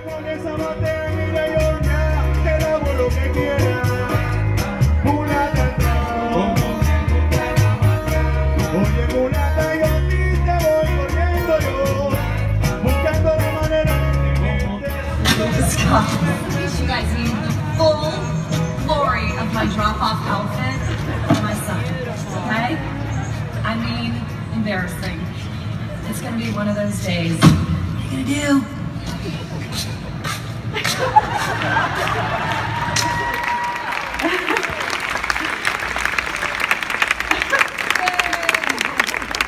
Con esa batea mira yo ya, te damos lo que quieras. Mulata entramos, oye mulata, yo a ti te voy corriendo yo, buscando la manera de tenerte. In case you guys need the full glory of my drop-off outfit for my son, okay? I mean, embarrassing. It's gonna be one of those days. What are you gonna do?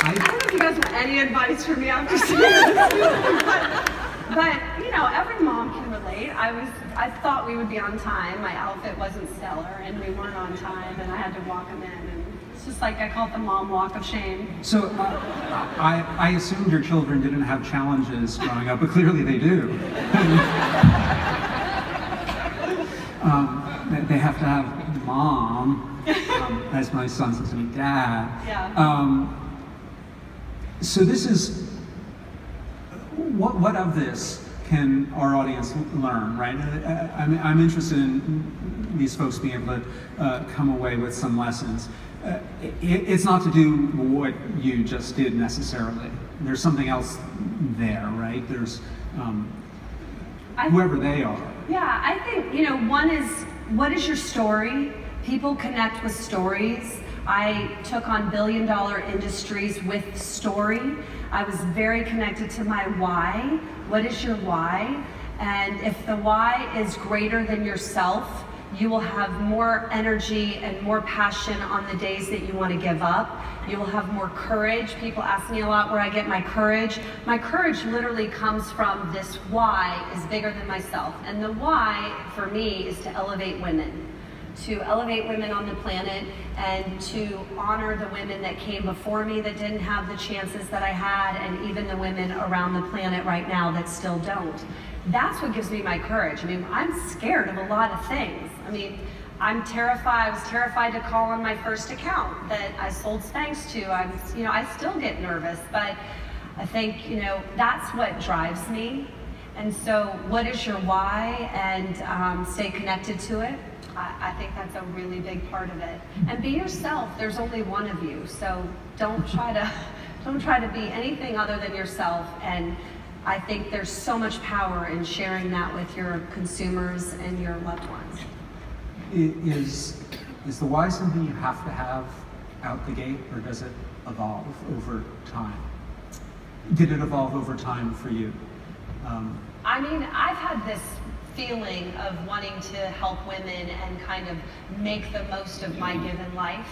I don't know if you guys want any advice from me after seeing but you know, every mom can relate. I thought we would be on time. My outfit wasn't stellar, and we weren't on time, and I had to walk them in. And it's just like I call it the mom walk of shame. So I assumed your children didn't have challenges growing up, but clearly they do. They have to have mom, as my son says to me, dad. Yeah. So this is, what of this can our audience learn, right? I'm interested in these folks being able to come away with some lessons. It's not to do what you just did necessarily. There's something else there, right? There's whoever they are. Yeah, I think, you know, one is, what is your story? People connect with stories. I took on billion-dollar industries with story. I was very connected to my why. What is your why? And if the why is greater than yourself, you will have more energy and more passion on the days that you want to give up. You will have more courage. People ask me a lot where I get my courage. My courage literally comes from this why is bigger than myself. And the why for me is to elevate women. To elevate women on the planet and to honor the women that came before me that didn't have the chances that I had, and even the women around the planet right now that still don't. That's what gives me my courage. I mean, I'm scared of a lot of things. I mean, I'm terrified. I was terrified to call on my first account that I sold Spanx to. I still get nervous, but I think, you know, that's what drives me. And so what is your why, and stay connected to it. I think that's a really big part of it. And be yourself. There's only one of you, so don't try to be anything other than yourself. And I think there's so much power in sharing that with your consumers and your loved ones. Is the why something you have to have out the gate, or does it evolve over time? Did it evolve over time for you? I mean, I've had this feeling of wanting to help women and kind of make the most of my given life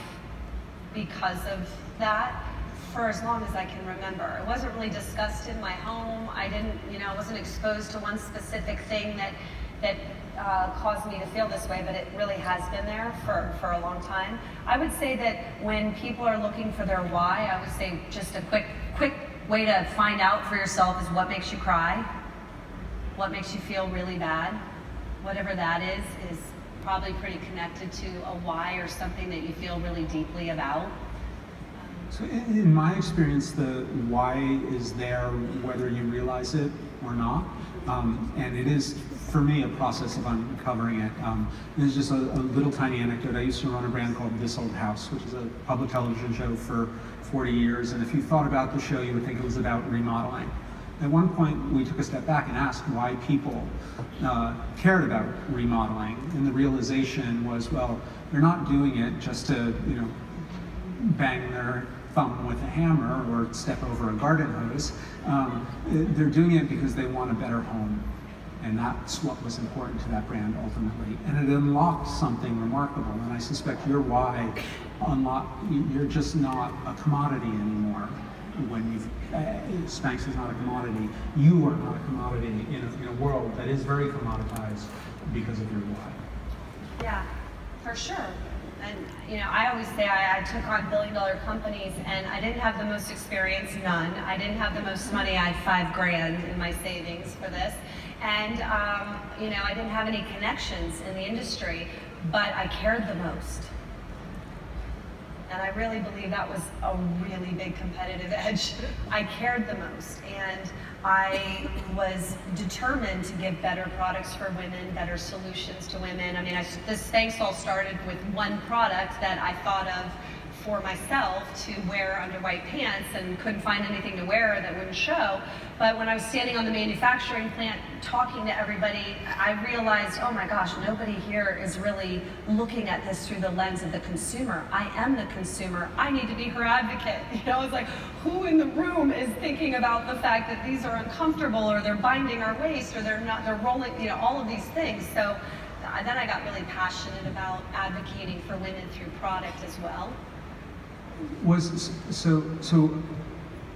because of that for as long as I can remember. It wasn't really discussed in my home. I didn't, you know, I wasn't exposed to one specific thing that caused me to feel this way, but it really has been there for a long time. I would say that when people are looking for their why, I would say just a quick way to find out for yourself is what makes you cry. What makes you feel really bad, whatever that is probably pretty connected to a why or something that you feel really deeply about. So in my experience, the why is there whether you realize it or not. And it is, for me, a process of uncovering it. This is just a little tiny anecdote. I used to run a brand called This Old House, which is a public television show for 40 years. And if you thought about the show, you would think it was about remodeling. At one point, we took a step back and asked why people cared about remodeling, and the realization was, well, they're not doing it just to, you know, bang their thumb with a hammer or step over a garden hose. They're doing it because they want a better home, and that's what was important to that brand ultimately. And it unlocked something remarkable, and I suspect your why unlocked. You're just not a commodity anymore. When you've, Spanx is not a commodity. You are not a commodity in a world that is very commoditized because of your why. Yeah, for sure. And you know, I always say I took on billion-dollar companies, and I didn't have the most experience, none. I didn't have the most money. I had $5 grand in my savings for this, and you know, I didn't have any connections in the industry, but I cared the most. And I really believe that was a really big competitive edge. I cared the most, and I was determined to give better products for women, better solutions to women. I mean, this Spanx all started with one product that I thought of for myself to wear under white pants and couldn't find anything to wear that wouldn't show. But when I was standing on the manufacturing plant talking to everybody, I realized, oh my gosh, nobody here is really looking at this through the lens of the consumer. I am the consumer. I need to be her advocate. You know, it's like, who in the room is thinking about the fact that these are uncomfortable, or they're binding our waist, or they're rolling, you know, all of these things. So then I got really passionate about advocating for women through product as well.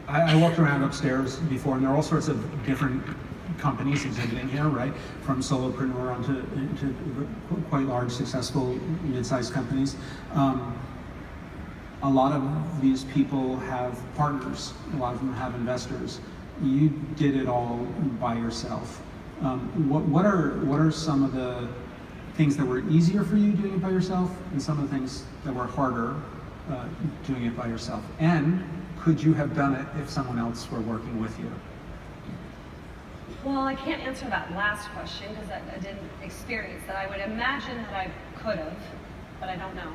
I walked around upstairs before, and there are all sorts of different companies exhibiting here, right? From solopreneur into quite large, successful, mid-sized companies. A lot of these people have partners. A lot of them have investors. You did it all by yourself. What are some of the things that were easier for you doing it by yourself, and some of the things that were harder doing it by yourself? And could you have done it if someone else were working with you? Well, I can't answer that last question because I didn't experience that. I would imagine that I could have, but I don't know.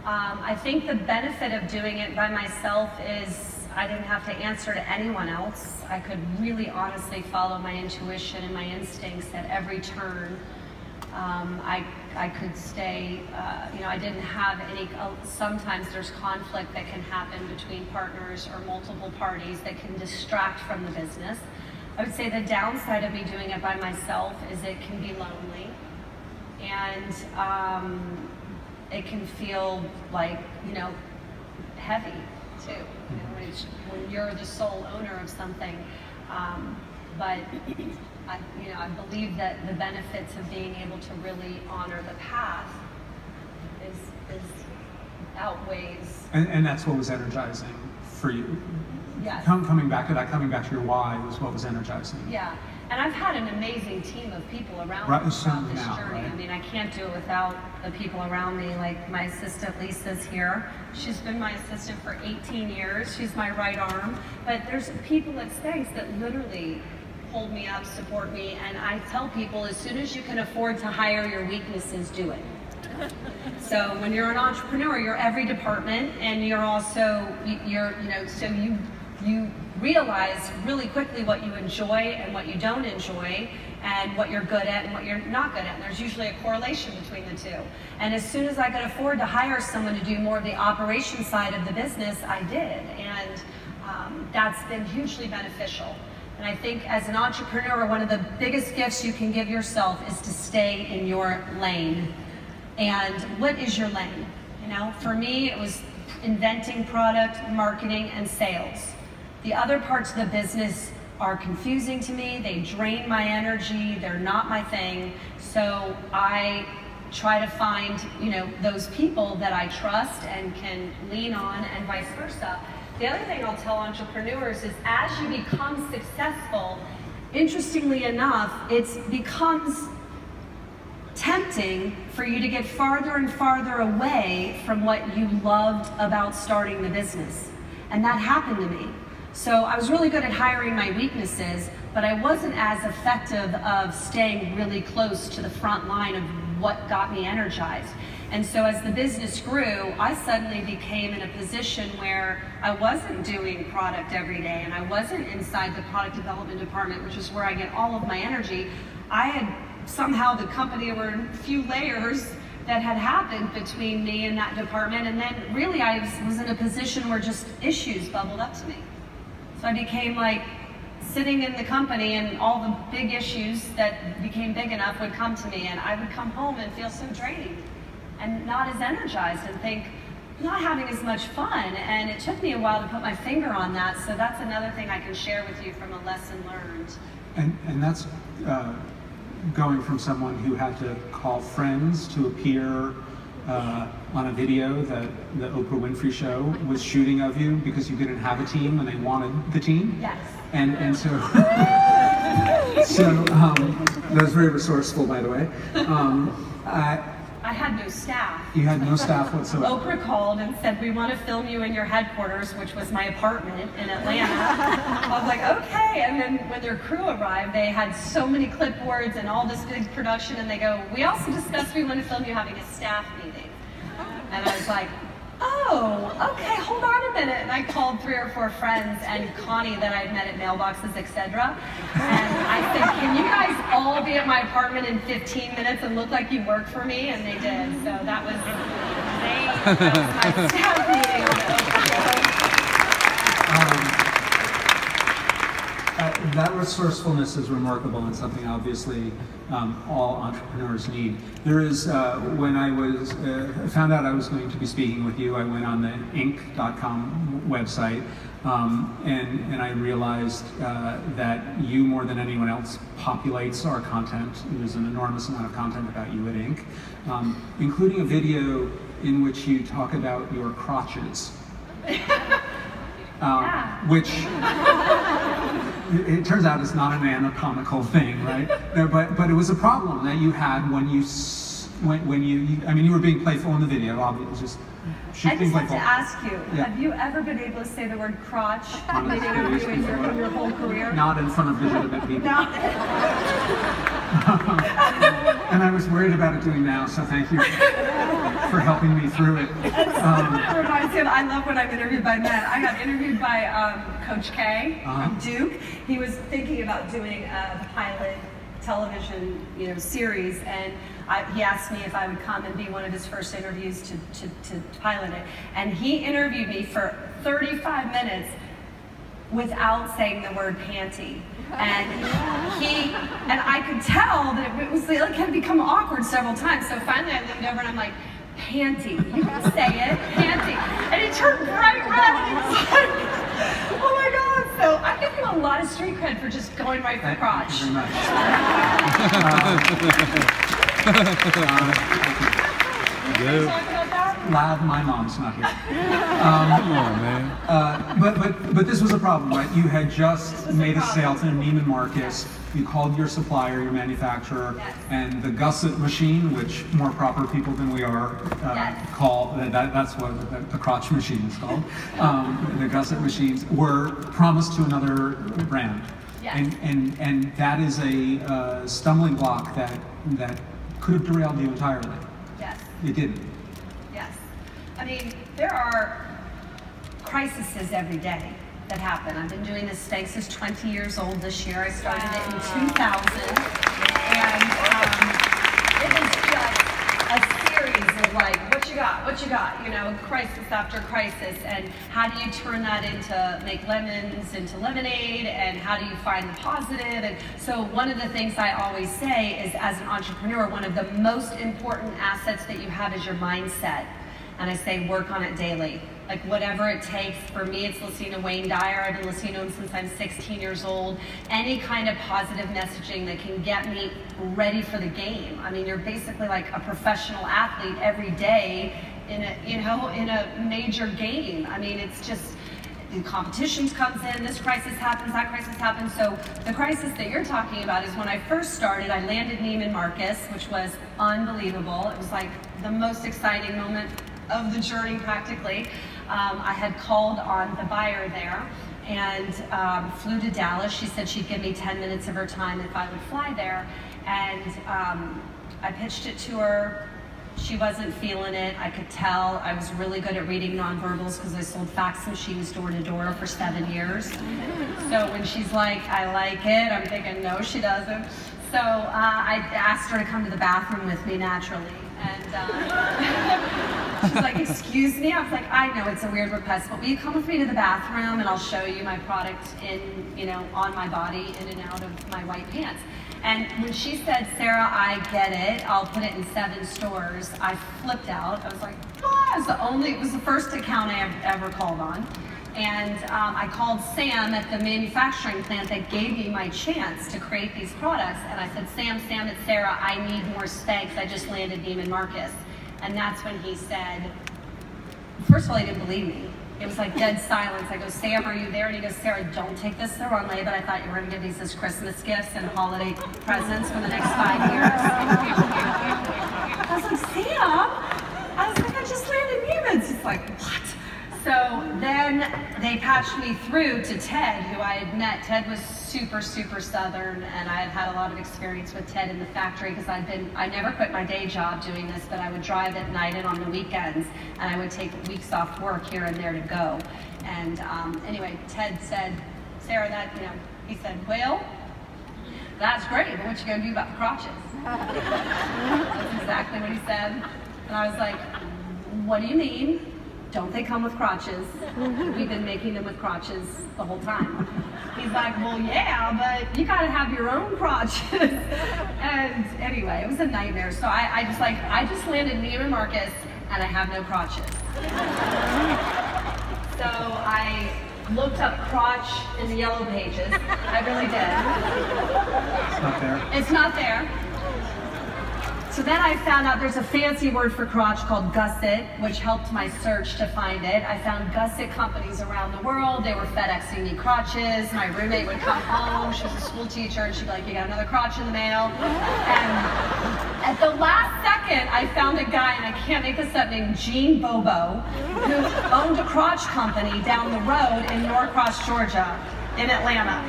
I think the benefit of doing it by myself is I didn't have to answer to anyone else. I could really honestly follow my intuition and my instincts at every turn. I could stay, you know, I didn't have any, sometimes there's conflict that can happen between partners or multiple parties that can distract from the business. I would say the downside of me doing it by myself is it can be lonely, and it can feel like, you know, heavy too, you know, when you're the sole owner of something. But I believe that the benefits of being able to really honor the path is outweighs. And that's what was energizing for you. Yes. Coming back to that, coming back to your why was what was energizing. Yeah, and I've had an amazing team of people around me throughout this journey. Right? I mean, I can't do it without the people around me. Like my assistant Lisa's here. She's been my assistant for 18 years. She's my right arm. But there's people at Spanx that literally hold me up, support me, and I tell people, as soon as you can afford to hire your weaknesses, do it. So when you're an entrepreneur, you're every department, and you're also, so you realize really quickly what you enjoy and what you don't enjoy, and what you're good at and what you're not good at. And there's usually a correlation between the two. And as soon as I could afford to hire someone to do more of the operation side of the business, I did. And that's been hugely beneficial. And I think as an entrepreneur, one of the biggest gifts you can give yourself is to stay in your lane. And what is your lane? You know, for me, it was inventing product, marketing, and sales. The other parts of the business are confusing to me. They drain my energy. They're not my thing. So I try to find, you know, those people that I trust and can lean on, and vice versa. The other thing I'll tell entrepreneurs is, as you become successful, interestingly enough, it becomes tempting for you to get farther and farther away from what you loved about starting the business. And that happened to me. So I was really good at hiring my weaknesses, but I wasn't as effective of staying really close to the front line of what got me energized. And so as the business grew, I suddenly became in a position where I wasn't doing product every day, and I wasn't inside the product development department, which is where I get all of my energy. I had somehow, the company, there were a few layers that had happened between me and that department, and then really I was in a position where just issues bubbled up to me. So I became like sitting in the company, and all the big issues that became big enough would come to me, and I would come home and feel so drained and not as energized, and think, not having as much fun. And it took me a while to put my finger on that, so that's another thing I can share with you from a lesson learned. And that's going from someone who had to call friends to appear on a video that the Oprah Winfrey Show was shooting of you because you didn't have a team and they wanted the team. Yes. And so, that was very resourceful, by the way. I had no staff. You had no staff whatsoever. Oprah called and said, we want to film you in your headquarters, which was my apartment in Atlanta. I was like, okay. And then when their crew arrived, they had so many clipboards and all this big production, and they go, we also discussed we want to film you having a staff meeting. And I was like, oh, okay, hold on a minute. And I called 3 or 4 friends and Connie that I'd met at mailboxes, etc. And I said, can you guys all be at my apartment in 15 minutes and look like you work for me? And they did. So that was my staff meeting. That resourcefulness is remarkable and something obviously all entrepreneurs need. There is, when I was found out I was going to be speaking with you, I went on the Inc.com website and I realized that you, more than anyone else, populates our content. There's an enormous amount of content about you at Inc., including a video in which you talk about your crotches. Which it turns out is not an anatomical thing, right? No, but it was a problem that you had when you I mean, you were being playful in the video, obviously. Just I just have to ask you, have you ever been able to say the word crotch in an interview in your whole career? Not in front of legitimate people. No. And I was worried about it doing now, so thank you for helping me through it. It reminds me of, I love when I'm interviewed by men. I got interviewed by Coach K from Duke. He was thinking about doing a pilot television, series, and he asked me if I would come and be one of his first interviews to pilot it. And he interviewed me for 35 minutes without saying the word panty. And I could tell that it had become awkward several times. So finally I leaned over and I'm like, panty, you can say it, panty. And he turned bright red and he was like, oh my God. So I give him a lot of street cred for just going right for crotch. Thank you very much. Loud, my mom's not here. Come on, man. But this was a problem, right? You had just made a sale to Neiman Marcus. You called your supplier, your manufacturer, and the gusset machine, which more proper people than we are call, that's what the crotch machine is called. The gusset machines were promised to another brand. Yes. And that is a stumbling block that could have derailed you entirely. Yes. It didn't. Yes. I mean, there are crises every day that happen. I've been doing this Spanx is 20 years old this year. I started it in 2000. And it is just a series of like, what you got, crisis after crisis. And how do you turn that into, make lemons into lemonade? And how do you find the positive? And so one of the things I always say is, as an entrepreneur, one of the most important assets that you have is your mindset. And I say, work on it daily. Like whatever it takes. For me, it's listening to Wayne Dyer. I've been listening to him since I'm 16 years old. Any kind of positive messaging that can get me ready for the game. I mean, you're basically like a professional athlete every day in a major game. I mean, it's just, the competition comes in, this crisis happens, that crisis happens. So the crisis that you're talking about is when I first started, I landed Neiman Marcus, which was unbelievable. It was like the most exciting moment of the journey practically. I had called on the buyer there and flew to Dallas. She said she'd give me 10 minutes of her time if I would fly there. And I pitched it to her. She wasn't feeling it. I could tell. I was really good at reading nonverbals because I sold fax machines door to door for 7 years. So when she's like, I like it, I'm thinking, no, she doesn't. So I asked her to come to the bathroom with me naturally. And she's like, excuse me? I was like, I know it's a weird request, but will you come with me to the bathroom and I'll show you my product on my body, in and out of my white pants. And when she said, Sarah, I get it, I'll put it in 7 stores, I flipped out. I was like, it was the first account I ever called on. And I called Sam at the manufacturing plant that gave me my chance to create these products. And I said, Sam, it's Sarah, I need more Spanx. I just landed Neiman Marcus. And that's when he said, first of all, he didn't believe me. It was like dead silence. I go, Sam, are you there? And he goes, Sarah, don't take this the wrong way, but I thought you were going to give these as Christmas gifts and holiday presents for the next 5 years. I was like, Sam? I was like, I just landed Neiman's. He's like, what? So then they patched me through to Ted, who I had met. Ted was super, super Southern, and I had had a lot of experience with Ted in the factory because I never quit my day job doing this, but I would drive at night and on the weekends, and I would take weeks off work here and there to go. And anyway, Ted said, Sarah, he said, well, that's great, but what you gonna do about the crotches? That's exactly what he said. And I was like, what do you mean? Don't they come with crotches? We've been making them with crotches the whole time. He's like, well, yeah, but you gotta have your own crotches. And anyway, it was a nightmare. So I just landed Neiman Marcus and I have no crotches. So I looked up crotch in the yellow pages. I really did. It's not there. It's not there. So then I found out there's a fancy word for crotch called gusset, which helped my search to find it. I found gusset companies around the world. They were FedExing me crotches. My roommate would come home. She was a school teacher, and she'd be like, you got another crotch in the mail. And at the last second, I found a guy, and I can't make this up, named Gene Bobo, who owned a crotch company down the road in Norcross, Georgia, in Atlanta.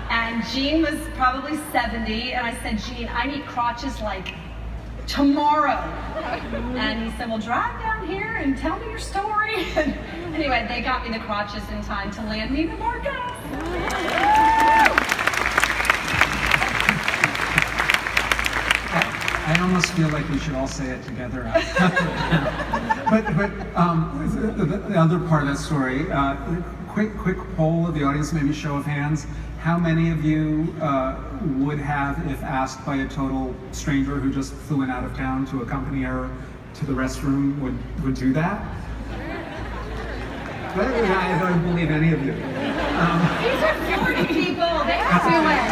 And Gene was probably 70, and I said, Gene, I need crotches like tomorrow. And he said, well, drive down here and tell me your story. And anyway, they got me the crotches in time to land Neiman Marcus. I almost feel like we should all say it together. but the other part of that story, quick poll of the audience, maybe show of hands. How many of you would have, if asked by a total stranger who just flew in out of town to accompany her to the restroom, would do that? But I don't believe any of you. These are 40 people. They have to do it.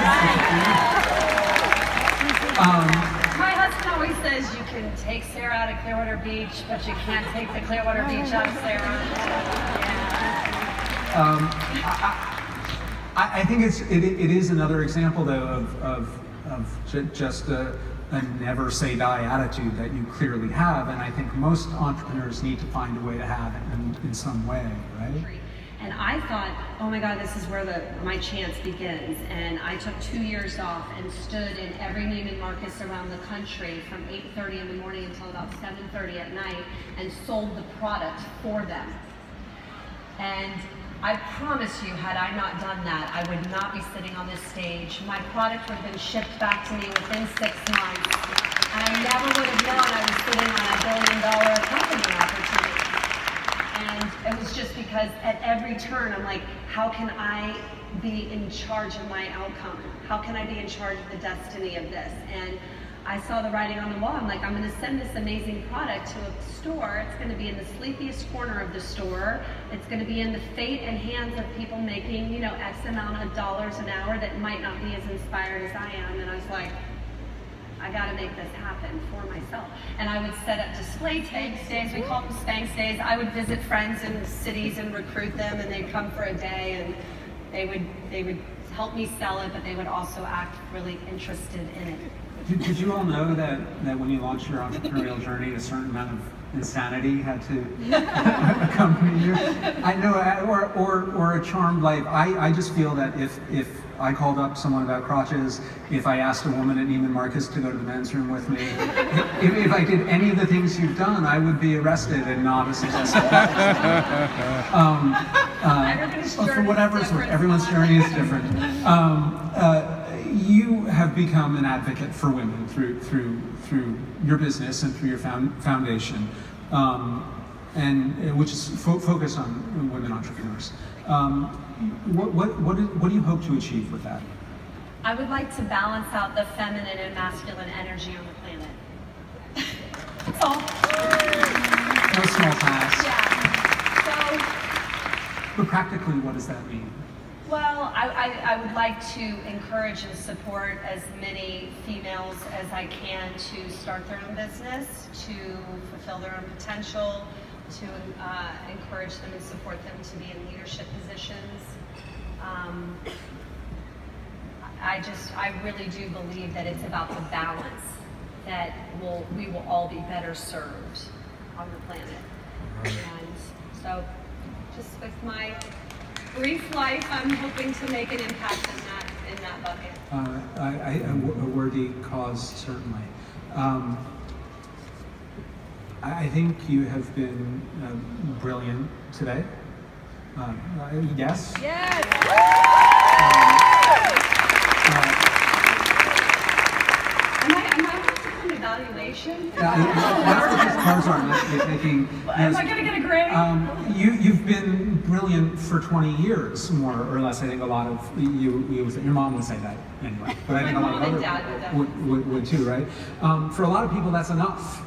My husband always says you can take Sarah out of Clearwater Beach, but you can't take the Clearwater Beach out of Sarah. Yeah. I think it is another example, though, of just a never say die attitude that you clearly have, and I think most entrepreneurs need to find a way to have it in some way, right? And I thought, oh my God, this is where my chance begins. And I took 2 years off and stood in every Neiman Marcus around the country from 8:30 in the morning until about 7:30 at night and sold the product for them. And I promise you, had I not done that, I would not be sitting on this stage. My product would have been shipped back to me within 6 months. And I never would have known I was sitting on a $1 billion company opportunity. And it was just because at every turn, I'm like, how can I be in charge of my outcome? How can I be in charge of the destiny of this? And I saw the writing on the wall. I'm like, I'm going to send this amazing product to a store. It's going to be in the sleepiest corner of the store. It's going to be in the fate and hands of people making, X amount of dollars an hour that might not be as inspired as I am. And I was like, I got to make this happen for myself. And I would set up display days. We call them Spanx days. I would visit friends in cities and recruit them, and they'd come for a day, and they would help me sell it, but they would also act really interested in it. Did you all know that when you launched your entrepreneurial journey, a certain amount of insanity had to accompany you? I know, or a charmed life. I just feel that if I called up someone about crotches, if I asked a woman at Neiman Marcus to go to the men's room with me, if I did any of the things you've done, I would be arrested and not a successful for whatever's worth. Everyone's journey is different. You have become an advocate for women through your business and through your foundation, and which is focused on women entrepreneurs. What do you hope to achieve with that? I would like to balance out the feminine and masculine energy on the planet. That's all. No small task. Yeah. But practically, what does that mean? Well, I would like to encourage and support as many females as I can to start their own business, to fulfill their own potential, to encourage them and support them to be in leadership positions. I really do believe that it's about the balance. that we will all be better served on the planet. And so, just with my brief life, I'm hoping to make an impact in that bucket. A worthy cause, certainly. I think you have been brilliant today. Yes? Yes! Am I going to evaluation? That's what these cards are. They're taking. Am I going to get a grade? You've been brilliant for 20 years, more or less. I think a lot of your mom would say that anyway. But I think a lot of others would too, right? For a lot of people, that's enough.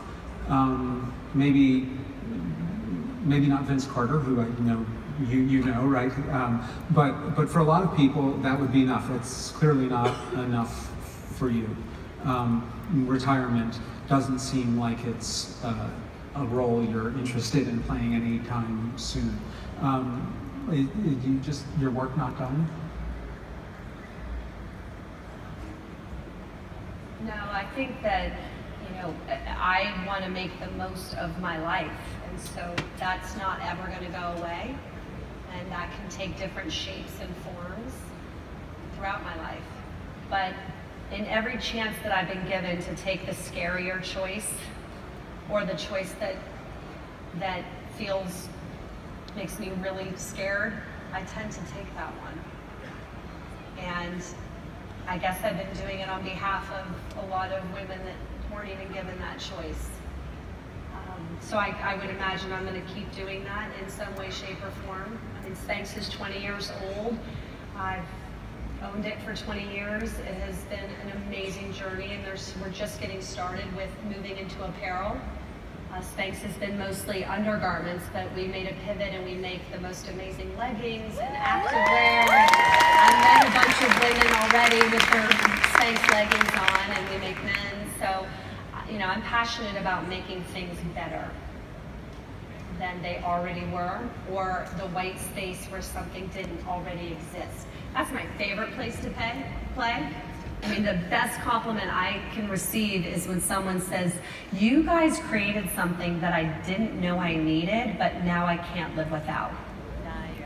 Maybe not Vince Carter, who I know you know, right? But for a lot of people, that would be enough. It's clearly not enough for you. Retirement doesn't seem like it's a role you're interested in playing anytime soon. Your work not done? No, I think that, I want to make the most of my life, and so that's not ever going to go away, and that can take different shapes and forms throughout my life. But in every chance that I've been given to take the scarier choice, or the choice that makes me really scared, I tend to take that one. And I guess I've been doing it on behalf of a lot of women that weren't even given that choice. So I would imagine I'm going to keep doing that in some way, shape, or form. I mean, Spanx is 20 years old. I've owned it for 20 years. It has been an amazing journey, and we're just getting started with moving into apparel. Spanx has been mostly undergarments, but we made a pivot and we make the most amazing leggings and activewear. I've met a bunch of women already with their Spanx leggings on, and we make men's. So, I'm passionate about making things better than they already were, or the white space where something didn't already exist. That's my favorite place to play. I mean, the best compliment I can receive is when someone says, "You guys created something that I didn't know I needed, but now I can't live without."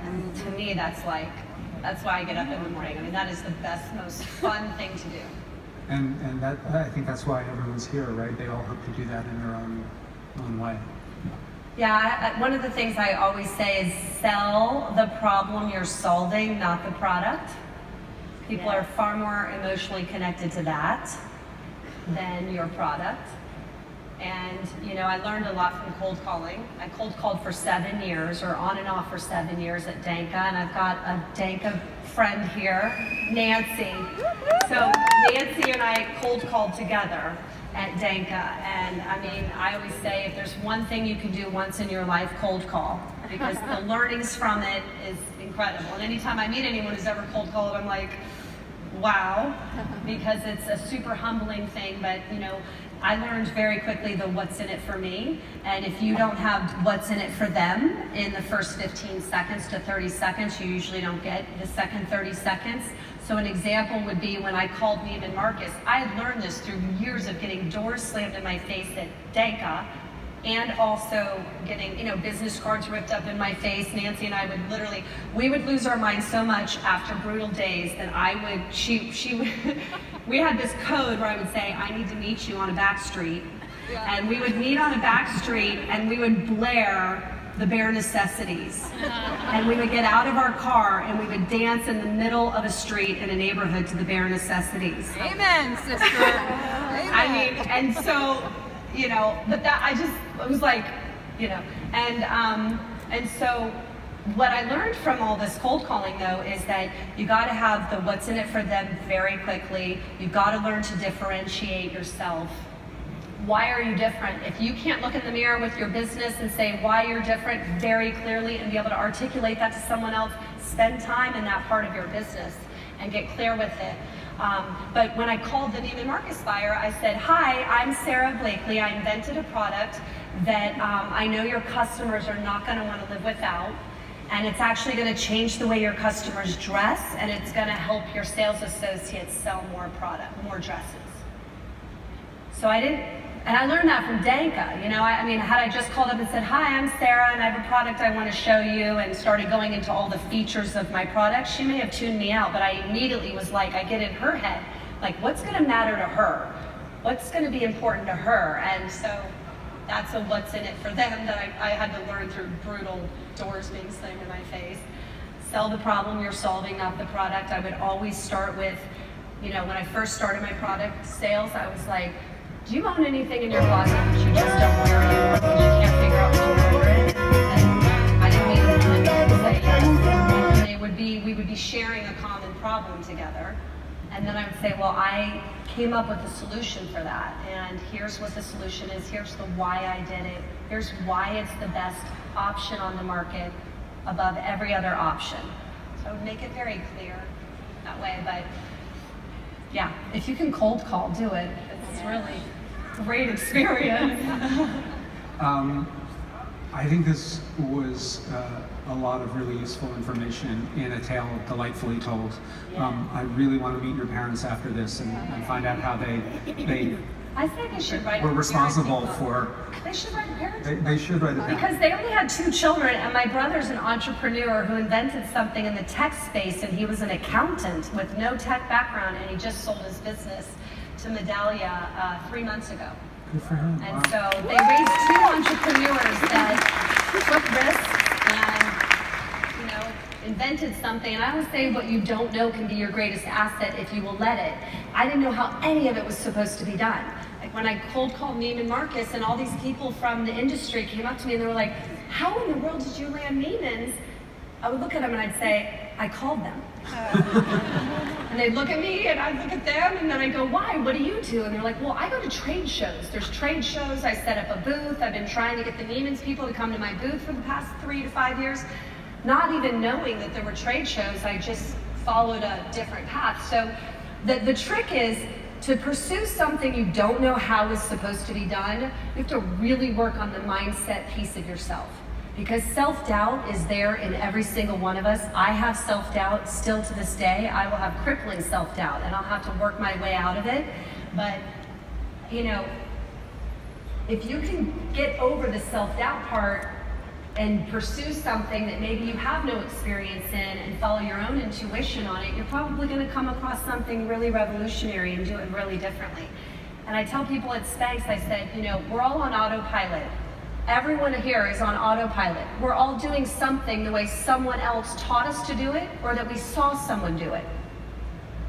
And to me, that's why I get up in the morning. I mean, that is the best, most fun thing to do. And that, I think that's why everyone's here, right? They all hope to do that in their own way. Yeah, one of the things I always say is sell the problem you're solving, not the product. People are far more emotionally connected to that than your product. And, I learned a lot from cold calling. I cold called for 7 years, or on and off for 7 years at Danka, and I've got a Danka friend here, Nancy. So Nancy and I cold called together at Danka, and I mean, I always say if there's one thing you can do once in your life, cold call, because the learnings from it is incredible. And anytime I meet anyone who's ever cold called, I'm like, wow, because it's a super humbling thing. But I learned very quickly the what's in it for me, and if you don't have what's in it for them in the first 15 seconds to 30 seconds, you usually don't get the second 30 seconds. So an example would be when I called Neiman Marcus. I had learned this through years of getting doors slammed in my face at Danka, and also getting, business cards ripped up in my face. Nancy and I we would lose our minds so much after brutal days that we had this code where I would say, "I need to meet you on a back street." And we would meet on a back street and we would blare the bare necessities. And we would get out of our car and we would dance in the middle of a street in a neighborhood to the bare necessities. Amen, sister. Amen. I mean, and so, but it was like, and so what I learned from all this cold calling, though, is that you got to have the what's in it for them very quickly. You got to learn to differentiate yourself. Why are you different? If you can't look in the mirror with your business and say why you're different very clearly and be able to articulate that to someone else, spend time in that part of your business and get clear with it. But when I called the Neiman Marcus buyer, I said, "Hi, I'm Sara Blakely. I invented a product that I know your customers are not going to want to live without. And it's actually going to change the way your customers dress, and it's going to help your sales associates sell more product, more dresses." So I didn't, and I learned that from Danka. You know, I mean, had I just called up and said, hi, I'm Sara, and I have a product I want to show you, and started going into all the features of my product, she may have tuned me out, but I immediately was like, I get in her head, like, what's going to matter to her? What's going to be important to her? And so that's a what's in it for them that I had to learn through brutal doors being slammed in my face. Sell the problem you're solving, not the product. I would always start with, you know, when I first started my product sales, I was like, do you own anything in your closet that you just don't wear anymore because you can't figure out what to wear it? And I didn't mean to say yes. And we would be sharing a common problem together. And then I would say, well, I came up with a solution for that. And here's what the solution is. Here's the why I did it. Here's why it's the best option on the market above every other option. So I would make it very clear that way. But yeah, if you can cold call, do it. It's really a great experience. I think this was a lot of really useful information in a tale delightfully told. I really want to meet your parents after this and find out how they I think they should write were responsible for. They should write a parenting They should write a parenting. Because they only had 2 children, and my brother's an entrepreneur who invented something in the tech space, and he was an accountant with no tech background, and he just sold his business to Medallia 3 months ago. Good for him. And Wow. so they raised 2 entrepreneurs that took risks and, you know, invented something. And I always say what you don't know can be your greatest asset if you will let it. I didn't know how any of it was supposed to be done. Like when I cold called Neiman Marcus and all these people from the industry came up to me and they were like, how in the world did you land Neiman's? I would look at them and I'd say, I called them. And they'd look at me and I'd look at them and then I'd go, why? What do you do? And they're like, well, I go to trade shows. There's trade shows. I set up a booth. I've been trying to get the Neiman's people to come to my booth for the past 3 to 5 years. Not even knowing that there were trade shows, I just followed a different path. So the trick is to pursue something you don't know how is supposed to be done. You have to really work on the mindset piece of yourself. Because self-doubt is there in every single one of us. I have self-doubt still to this day. I will have crippling self-doubt and I'll have to work my way out of it. But, you know, if you can get over the self-doubt part and pursue something that maybe you have no experience in and follow your own intuition on it, you're probably going to come across something really revolutionary and do it really differently. And I tell people at Spanx, I said, you know, we're all on autopilot. Everyone here is on autopilot. We're all doing something the way someone else taught us to do it or that we saw someone do it.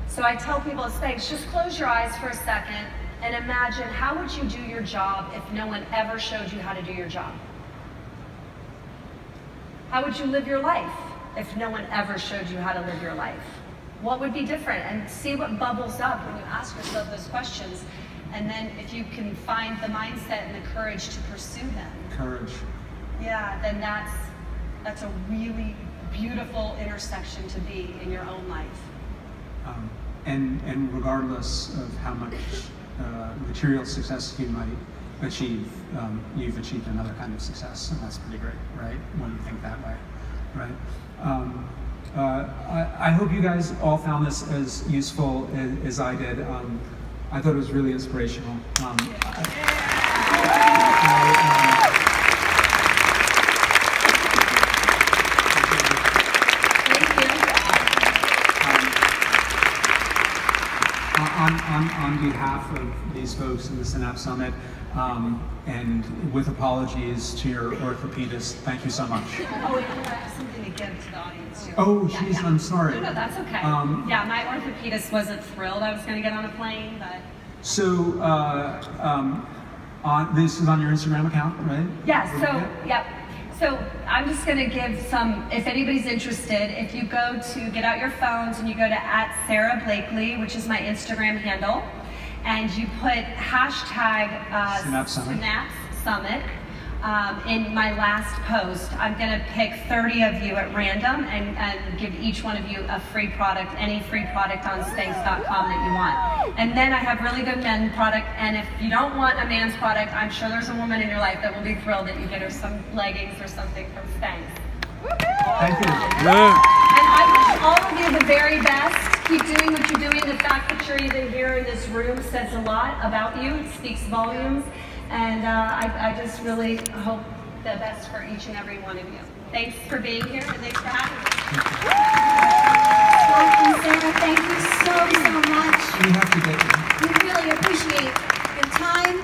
So I tell people at Spanx, just close your eyes for a second and imagine how would you do your job if no one ever showed you how to do your job? How would you live your life if no one ever showed you how to live your life? What would be different? And see what bubbles up when you ask yourself those questions. And then if you can find the mindset and the courage to pursue them. Courage. Yeah, then that's a really beautiful intersection to be in your own life. And regardless of how much material success you might achieve, you've achieved another kind of success, and that's pretty great, right? When you think that way, right? I hope you guys all found this as useful as I did. I thought it was really inspirational. Thank you. On behalf of these folks in the Synapse Summit, and with apologies to your orthopedist, thank you so much. Oh, wait, I have something to give to the audience too. Oh, jeez, yeah. I'm sorry. No, that's okay. Yeah, my orthopedist wasn't thrilled I was going to get on a plane, but. So, this is on your Instagram account, right? Yeah, so, yep. So I'm just going to give some, if anybody's interested, if you go to, get out your phones and you go to @SaraBlakely, which is my Instagram handle, and you put hashtag Synapse Summit in my last post. I'm going to pick 30 of you at random and give each one of you a free product, any free product on Spanx.com that you want. And then I have really good men product, and if you don't want a man's product, I'm sure there's a woman in your life that will be thrilled that you get her some leggings or something from Spanx. Thank you. And I wish all of you the very best. Keep doing what you're doing. The fact that you're even here in this room says a lot about you. It speaks volumes. And I just really hope the best for each and every one of you. Thanks for being here, and thanks for having me. Scott and Sara, thank you so much. We have to get We really appreciate your time.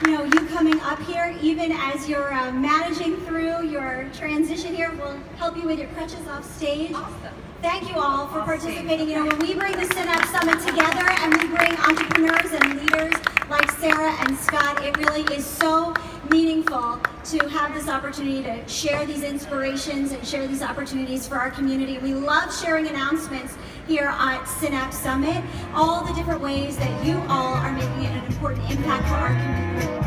You know, you coming up here, even as you're managing through your transition here, will help you with your crutches off stage. Awesome. Thank you all for participating. You know, when we bring the Synapse Summit together and we bring entrepreneurs and leaders like Sara and Scott, it really is so meaningful to have this opportunity to share these inspirations and share these opportunities for our community. We love sharing announcements here at Synapse Summit, all the different ways that you all are making an important impact for our community.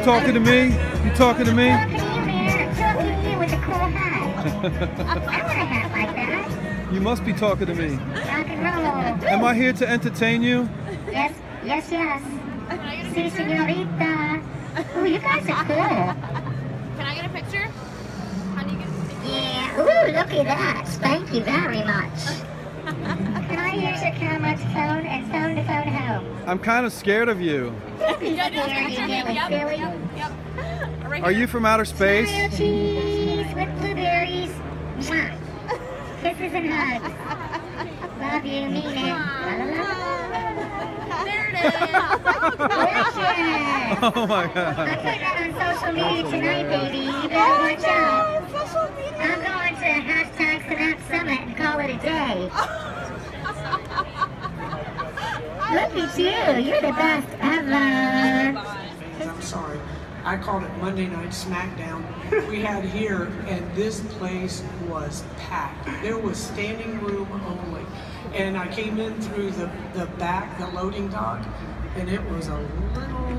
talking to me? You talking to me? I'm talking to you, man. I'm talking to you with a cool hat. I want a hat like that. You must be talking to me. Rock and roll. Am I here to entertain you? Yes, yes, yes. Si, señorita. Ooh, you guys are cool. Can I get a picture? How do you get a picture? Yeah. Ooh, look at that. Thank you very much. Can I use a camera to phone and phone to phone home? I'm kind of scared of you. Don't be scared, you silly. Right Are you from outer space? Mayo cheese with blueberries. Mwah. Kisses and hugs. Love you, mean it. La, la, la. There it is. Delicious. Oh my I God. put that on social media tonight, baby. You better watch out. I'm going to hashtag Synapse Summit and call it a day. Look at you. You're the best ever. I'm sorry. I called it Monday Night Smackdown. We had here, and this place was packed. There was standing room only. And I came in through the back, the loading dock, and it was a little,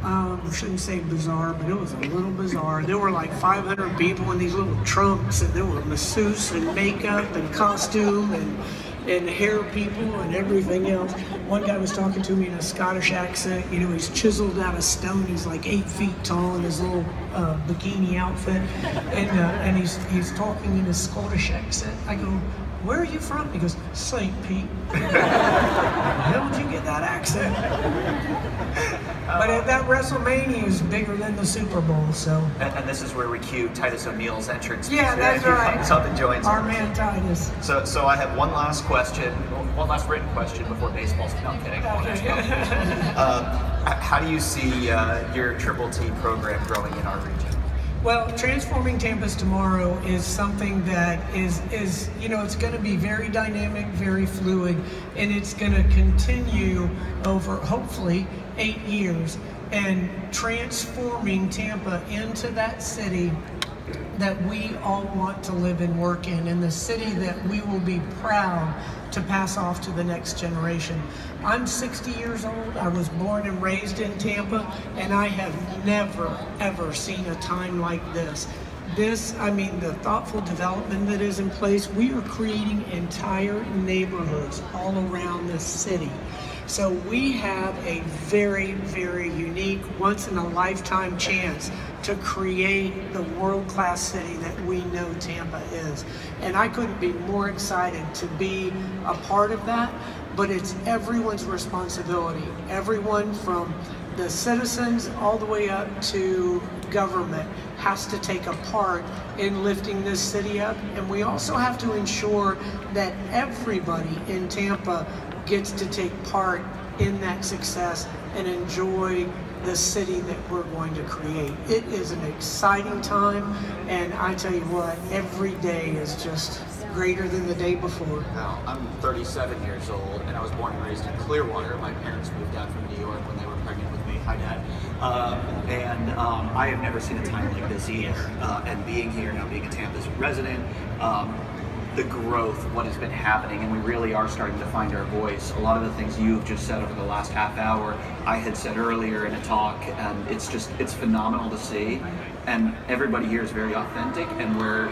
I shouldn't say bizarre, but it was a little bizarre. There were like 500 people in these little trunks, and there were masseuse and makeup and costume and hair people and everything else. One guy was talking to me in a Scottish accent. You know, he's chiseled out of stone. He's like 8 feet tall in his little bikini outfit, and he's talking in a Scottish accent. I go, "Where are you from?" He goes, "St. Pete." How did you get that accent? But that WrestleMania is bigger than the Super Bowl, so. And this is where we cue Titus O'Neil's entrance. Yeah, that's right. Comes up and joins Our us. man Titus. So I have one last question, one last written question before baseball's. No, I'm kidding. How do you see your Triple T program growing in our region? Well, Transforming Tampa's Tomorrow is something that is you know, it's going to be very dynamic, very fluid, and it's going to continue over, hopefully, 8 years, and transforming Tampa into that city that we all want to live and work in, and the city that we will be proud to pass off to the next generation. I'm 60 years old. I was born and raised in Tampa, and I have never, ever seen a time like this. I mean, the thoughtful development that is in place, we are creating entire neighborhoods all around this city. So we have a very, very unique, once-in-a-lifetime chance to create the world-class city that we know Tampa is. And I couldn't be more excited to be a part of that, but it's everyone's responsibility. Everyone from the citizens all the way up to government has to take a part in lifting this city up. And we also have to ensure that everybody in Tampa gets to take part in that success and enjoy the city that we're going to create. It is an exciting time, and I tell you what, every day is just greater than the day before. Now, I'm 37 years old, and I was born and raised in Clearwater. My parents moved out from New York when they were pregnant with me. Hi, Dad. I have never seen a time like this either. And being here now, being a Tampa resident, the growth, what has been happening, and we really are starting to find our voice. A lot of the things you've just said over the last half hour, I had said earlier in a talk, and it's phenomenal to see. And everybody here is very authentic, and we're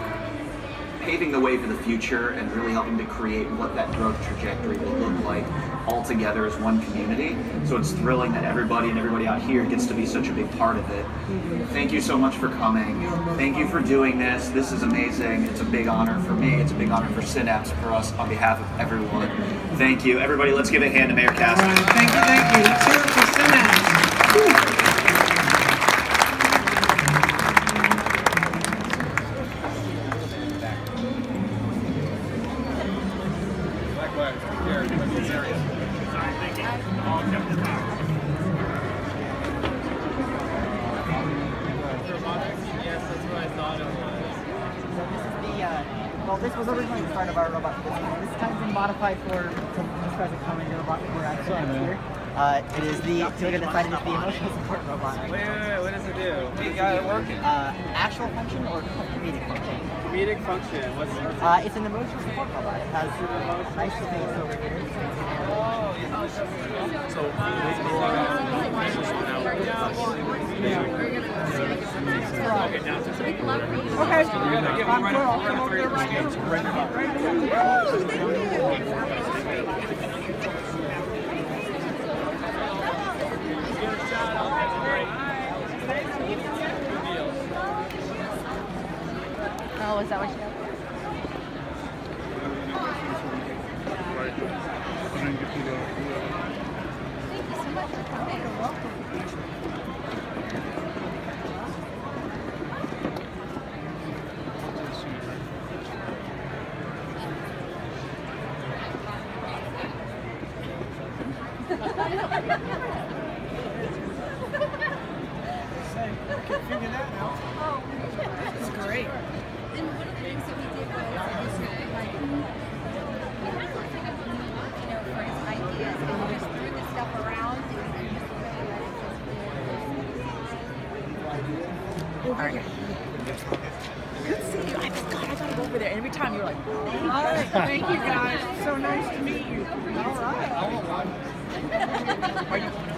paving the way for the future and really helping to create what that growth trajectory will look like all together as one community. So it's thrilling that everybody out here gets to be such a big part of it. Thank you so much for coming. Thank you for doing this. This is amazing. It's a big honor for me. It's a big honor for Synapse, for us, on behalf of everyone. Thank you. Everybody, let's give a hand to Mayor Castro. All right, thank you. Let's hear it for Synapse. Well, this was originally the start of our robot business. This time's been modified to describe it coming to robot we're actually here. It is Toyota decided it's the emotional support robot. Wait, what does it do? You got it working? Actual function or comedic function? Comedic function. What's it's an emotional support robot. It has nice space over here. So Okay. I'm good. I'll come over there right now. Oh, thank you. Oh, is that what she does? Thank you so much for coming. You're welcome. Figure that out. Oh, This is great. and one of the things that we did was like, we had to think of, for his ideas, and we just threw this stuff around and just really let it Good to see you. I forgot I gotta go over there. Every time you're like, All right. Thank you guys. So nice to meet you. All right. are you